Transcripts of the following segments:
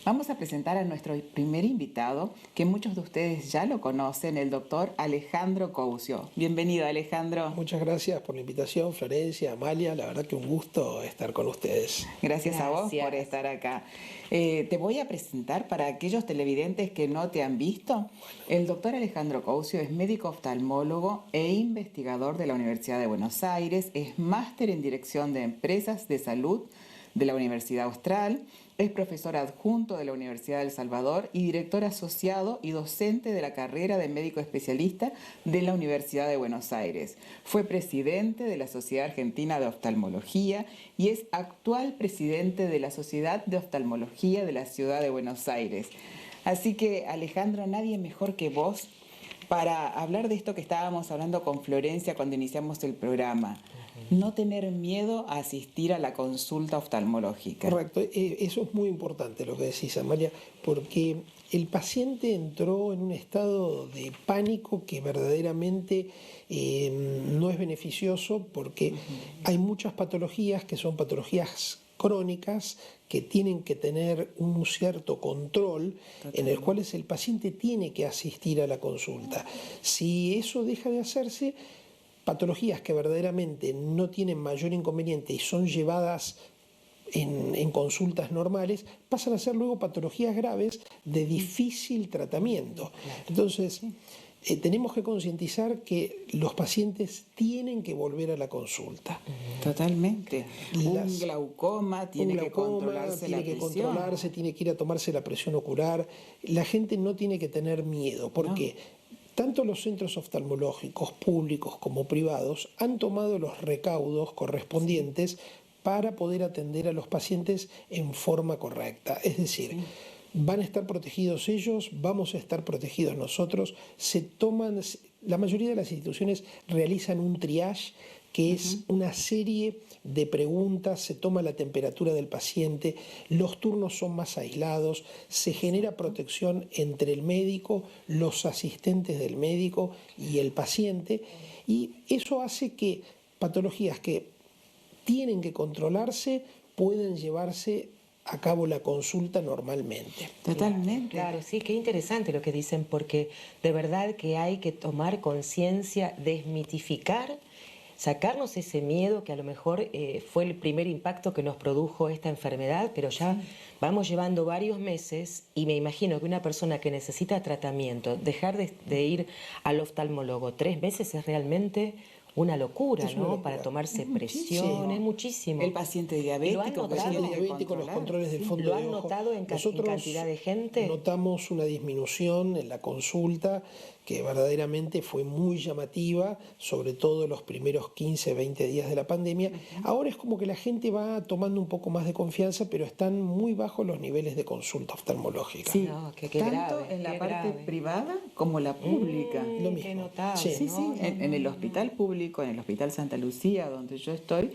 Vamos a presentar a nuestro primer invitado, que muchos de ustedes ya lo conocen, el doctor Alejandro Coucio. Bienvenido, Alejandro. Muchas gracias por la invitación, Florencia, Amalia. La verdad que un gusto estar con ustedes. Gracias a vos por estar acá. Te voy a presentar para aquellos televidentes que no te han visto. El doctor Alejandro Coucio es médico oftalmólogo e investigador de la Universidad de Buenos Aires, es máster en dirección de empresas de salud de la Universidad Austral, es profesor adjunto de la Universidad de El Salvador y director asociado y docente de la carrera de médico especialista de la Universidad de Buenos Aires. Fue presidente de la Sociedad Argentina de Oftalmología y es actual presidente de la Sociedad de Oftalmología de la Ciudad de Buenos Aires. Así que, Alejandro, nadie mejor que vos para hablar de esto que estábamos hablando con Florencia cuando iniciamos el programa. No tener miedo a asistir a la consulta oftalmológica. Correcto, eso es muy importante lo que decís, Amalia, porque el paciente entró en un estado de pánico que verdaderamente no es beneficioso, porque hay muchas patologías que son patologías crónicas que tienen que tener un cierto control. Totalmente. En el cual el paciente tiene que asistir a la consulta. Si eso deja de hacerse, patologías que verdaderamente no tienen mayor inconveniente y son llevadas en consultas normales, pasan a ser luego patologías graves de difícil tratamiento. Entonces, tenemos que concientizar que los pacientes tienen que volver a la consulta. Totalmente. Un glaucoma tiene que controlarse la presión. Tiene que ir a tomarse la presión ocular. La gente no tiene que tener miedo, porque tanto los centros oftalmológicos públicos como privados han tomado los recaudos correspondientes para poder atender a los pacientes en forma correcta. Es decir, van a estar protegidos ellos, vamos a estar protegidos nosotros. La mayoría de las instituciones realizan un triage, que es una serie de preguntas, se toma la temperatura del paciente, los turnos son más aislados, se genera protección entre el médico, los asistentes del médico y el paciente, y eso hace que patologías que tienen que controlarse puedan llevarse a cabo la consulta normalmente. Totalmente. Claro, sí, qué interesante lo que dicen, porque de verdad que hay que tomar conciencia, desmitificar, sacarnos ese miedo que a lo mejor fue el primer impacto que nos produjo esta enfermedad, pero ya vamos llevando varios meses y me imagino que una persona que necesita tratamiento, dejar de ir al oftalmólogo 3 meses es realmente una locura, ¿no? Locura. Para tomarse presión, es muchísimo. El paciente diabético, los controles del fondo de ojo. ¿Lo han notado en cantidad de gente? Notamos una disminución en la consulta que verdaderamente fue muy llamativa, sobre todo los primeros 15, 20 días de la pandemia. Ahora es como que la gente va tomando un poco más de confianza, pero están muy bajos los niveles de consulta oftalmológica. Sí, tanto grave, en la parte privada como la pública. Lo mismo. Qué notable, sí, en el hospital público, en el Hospital Santa Lucía, donde yo estoy,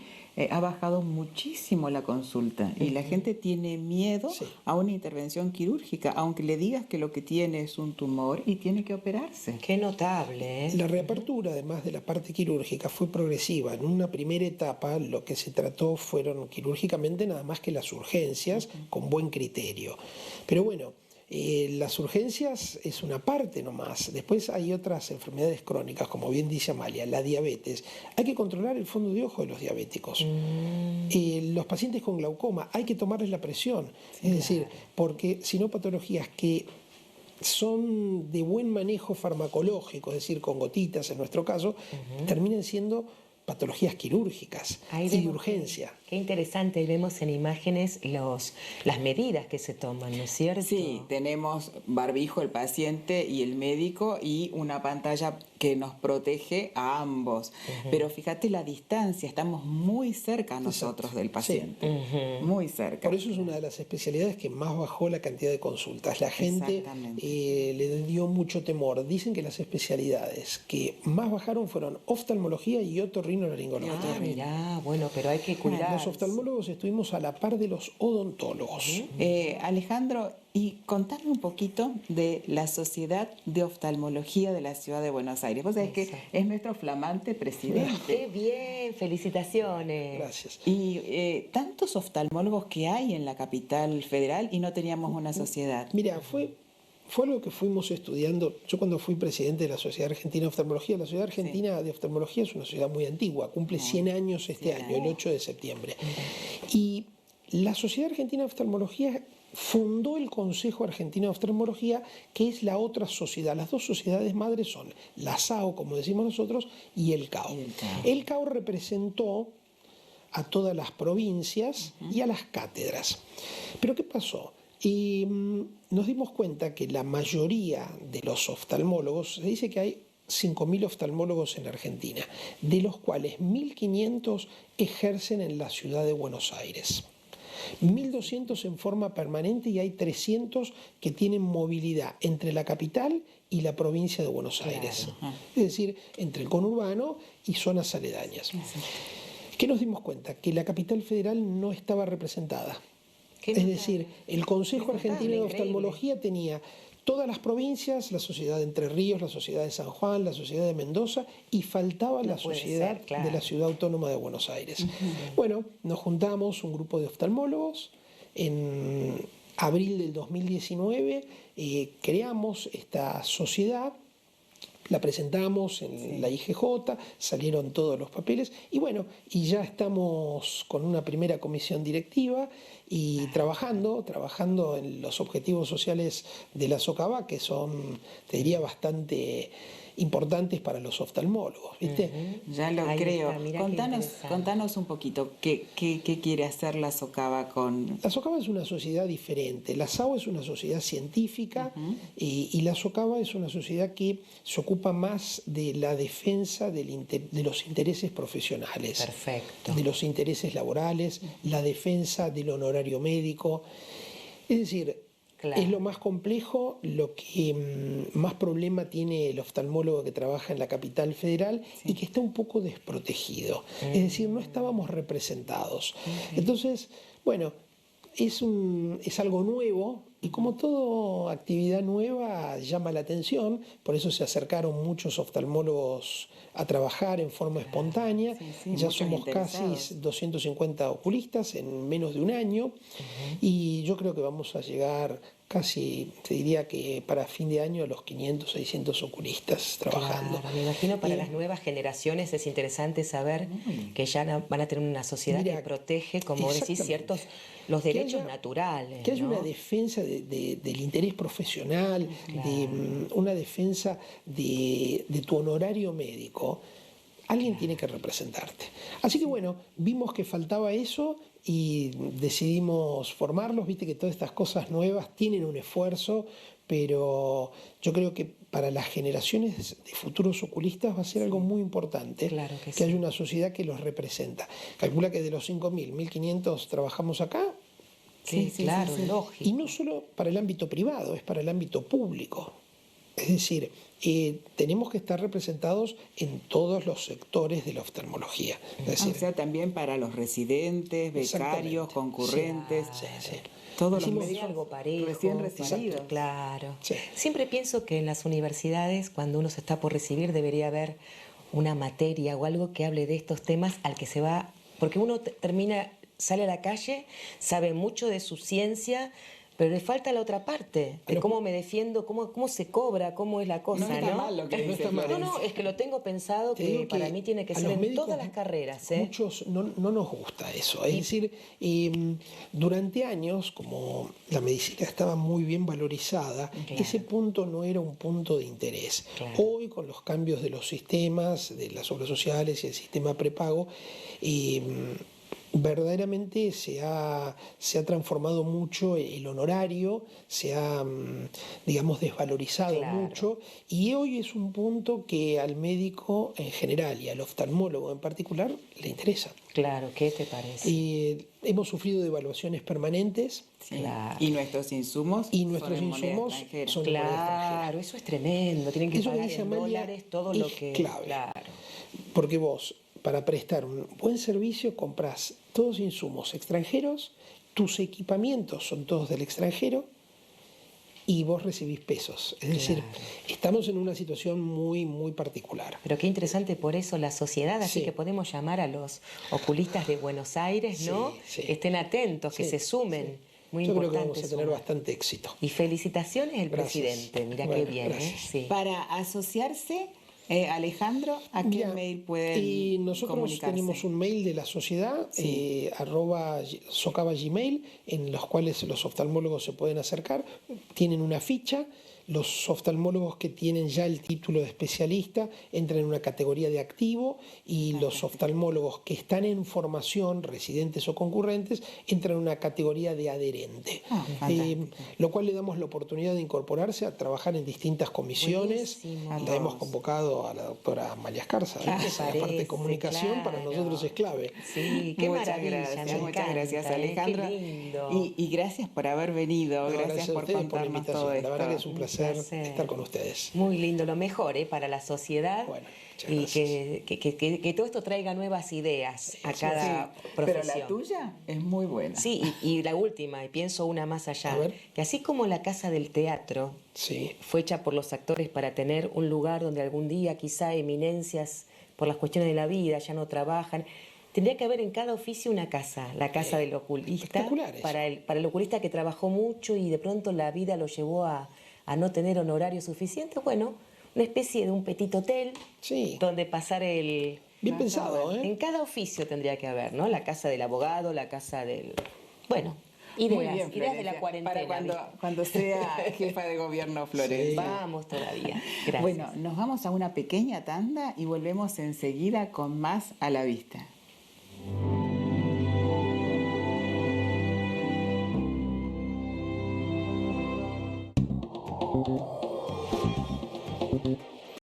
ha bajado muchísimo la consulta y la gente tiene miedo a una intervención quirúrgica, aunque le digas que lo que tiene es un tumor y tiene que operarse. Qué notable, ¿eh? La reapertura, además de la parte quirúrgica, fue progresiva. En una primera etapa lo que se trató fueron quirúrgicamente nada más que las urgencias, con buen criterio. Pero bueno, las urgencias es una parte nomás. Después hay otras enfermedades crónicas, como bien dice Amalia, la diabetes. Hay que controlar el fondo de ojo de los diabéticos. Los pacientes con glaucoma hay que tomarles la presión. Es decir, porque si no, patologías que son de buen manejo farmacológico, es decir, con gotitas en nuestro caso, terminan siendo patologías quirúrgicas y de urgencia. Qué interesante, ahí vemos en imágenes las medidas que se toman, ¿no es cierto? Sí, tenemos barbijo el paciente y el médico y una pantalla que nos protege a ambos. Pero fíjate la distancia, estamos muy cerca nosotros del paciente, muy cerca. Por eso es una de las especialidades que más bajó la cantidad de consultas. La gente le dio mucho temor. Dicen que las especialidades que más bajaron fueron oftalmología y otorrinolaringología. Ah, mirá, bueno, pero hay que cuidar. Los oftalmólogos estuvimos a la par de los odontólogos. Alejandro, Y contame un poquito de la Sociedad de Oftalmología de la Ciudad de Buenos Aires. Vos sabés que Exacto. es nuestro flamante presidente. ¡Qué bien! ¡Felicitaciones! Gracias. Y tantos oftalmólogos que hay en la capital federal y no teníamos una sociedad. Mira, fue algo que fuimos estudiando. Yo cuando fui presidente de la Sociedad Argentina de Oftalmología, la Sociedad Argentina de Oftalmología es una sociedad muy antigua, cumple 100 años este 100 año, el 8 de septiembre. Y la Sociedad Argentina de Oftalmología fundó el Consejo Argentino de Oftalmología, que es la otra sociedad. Las dos sociedades madres son la SAO, como decimos nosotros, y el CAO. El CAO representó a todas las provincias y a las cátedras. Pero ¿qué pasó? Y nos dimos cuenta que la mayoría de los oftalmólogos, se dice que hay 5.000 oftalmólogos en Argentina, de los cuales 1.500 ejercen en la ciudad de Buenos Aires. 1.200 en forma permanente y hay 300 que tienen movilidad entre la capital y la provincia de Buenos Aires. Es decir, entre el conurbano y zonas aledañas. ¿Qué nos dimos cuenta? Que la capital federal no estaba representada. Es decir, el Consejo Argentino de Oftalmología tenía todas las provincias, la Sociedad de Entre Ríos, la Sociedad de San Juan, la Sociedad de Mendoza, y faltaba la Sociedad de la Ciudad Autónoma de Buenos Aires. Bueno, nos juntamos un grupo de oftalmólogos en abril del 2019, creamos esta sociedad. La presentamos en la IGJ, salieron todos los papeles y bueno, y ya estamos con una primera comisión directiva y trabajando en los objetivos sociales de la SOCAVA, que son, te diría, bastante importantes para los oftalmólogos, ¿viste? Ya lo Ahí creo. está, Contanos un poquito, ¿qué quiere hacer la SOCAVA con...? La SOCAVA es una sociedad diferente. La SAO es una sociedad científica y la SOCAVA es una sociedad que se ocupa más de la defensa de los intereses profesionales. Perfecto. De los intereses laborales, la defensa del honorario médico. Es decir, es lo más complejo, lo que más problema tiene el oftalmólogo que trabaja en la capital federal y que está un poco desprotegido. Es decir, no estábamos representados. Entonces, bueno, es algo nuevo y como toda actividad nueva llama la atención, por eso se acercaron muchos oftalmólogos a trabajar en forma espontánea. Ya somos casi 250 oculistas en menos de un año y yo creo que vamos a llegar casi, te diría que para fin de año a los 500, 600 oculistas trabajando. Claro, me imagino para las nuevas generaciones es interesante saber que ya van a tener una sociedad que protege, como decís, ciertos los derechos naturales. Que haya una defensa del interés profesional, una defensa de tu honorario médico. Alguien tiene que representarte. Así que bueno, vimos que faltaba eso y decidimos formarlos. Viste que todas estas cosas nuevas tienen un esfuerzo, pero yo creo que para las generaciones de futuros oculistas va a ser algo muy importante que haya una sociedad que los representa. Calcula que de los 5.000, 1.500 trabajamos acá. Sí, claro, lógico. Y no solo para el ámbito privado, es para el ámbito público. Es decir, tenemos que estar representados en todos los sectores de la oftalmología. Es decir, o sea, también para los residentes, becarios, concurrentes, todos los médicos algo parejo, recién recibidos. Claro. Sí. Siempre pienso que en las universidades, cuando uno se está por recibir, debería haber una materia o algo que hable de estos temas al que se va, porque uno sale a la calle, sabe mucho de su ciencia, pero le falta la otra parte, de cómo me defiendo, cómo se cobra, cómo es la cosa, No está mal lo que dice Florencia. No, es que lo tengo pensado que para mí tiene que ser en todas las carreras. Muchos no nos gusta eso. Es decir, durante años, como la medicina estaba muy bien valorizada, ese punto no era un punto de interés. Hoy, con los cambios de los sistemas, de las obras sociales y el sistema prepago, verdaderamente se ha transformado mucho el honorario, se ha, digamos, desvalorizado mucho y hoy es un punto que al médico en general y al oftalmólogo en particular le interesa. Claro, ¿qué te parece? Hemos sufrido devaluaciones permanentes. Y nuestros insumos son de moneda extranjera. Claro, eso es tremendo. Tienen que pagar en dólares todo lo que... Clave, porque vos, para prestar un buen servicio, compras todos insumos extranjeros, tus equipamientos son todos del extranjero y vos recibís pesos. Es decir, estamos en una situación muy, muy particular. Pero qué interesante por eso la sociedad, así Sí. que podemos llamar a los oculistas de Buenos Aires, ¿no? Sí, sí. Que estén atentos, que Sí, se sumen. sí. Muy Yo creo que importante vamos a tener sumar. bastante éxito. Y felicitaciones al Gracias. presidente, mira Bueno, qué bien, gracias. Sí. Para asociarse, Alejandro, ¿a qué Ya, mail pueden y nosotros comunicarse? tenemos un mail de la sociedad, Sí. @socava Gmail, en los cuales los oftalmólogos se pueden acercar, tienen una ficha. Los oftalmólogos que tienen ya el título de especialista entran en una categoría de activo y los oftalmólogos que están en formación, residentes o concurrentes, entran en una categoría de adherente. Fantástico. Lo cual le damos la oportunidad de incorporarse a trabajar en distintas comisiones. Buenísimo. A La hemos todos. convocado a la doctora Amalia Escarza, ¿Qué te la parte parece? de comunicación para Claro. nosotros es clave. Sí, qué Muchas maravilla, gracias, me muchas encanta, gracias qué Alejandro. lindo. Y gracias por haber venido, No, gracias a por ustedes por la contarnos todo invitación. esto. La verdad que es un Un placer placer. estar con ustedes. Muy lindo, lo mejor para la sociedad Bueno, muchas y gracias. que todo esto traiga nuevas ideas a cada Sí, profesión. pero la tuya es muy buena. Sí, y la última, y pienso una más A allá, ver. que así como la Casa del Teatro Sí, fue hecha por los actores para tener un lugar donde algún día quizá eminencias por las cuestiones de la vida ya no trabajan, tendría que haber en cada oficio una casa, la casa del oculista, espectacular eso. para el oculista que trabajó mucho y de pronto la vida lo llevó a no tener honorario suficiente, bueno, una especie de un petit hotel sí. donde pasar el... Bien No, pensado, está ¿eh? En cada oficio tendría que haber, ¿no? La casa del abogado, la casa del... Bueno, Muy ideas, bien, ideas de Florencia. la cuarentena. Para ¿viste? cuando sea jefa de gobierno, Florencia. Vamos todavía. Gracias. Bueno, nos vamos a una pequeña tanda y volvemos enseguida con más a la vista.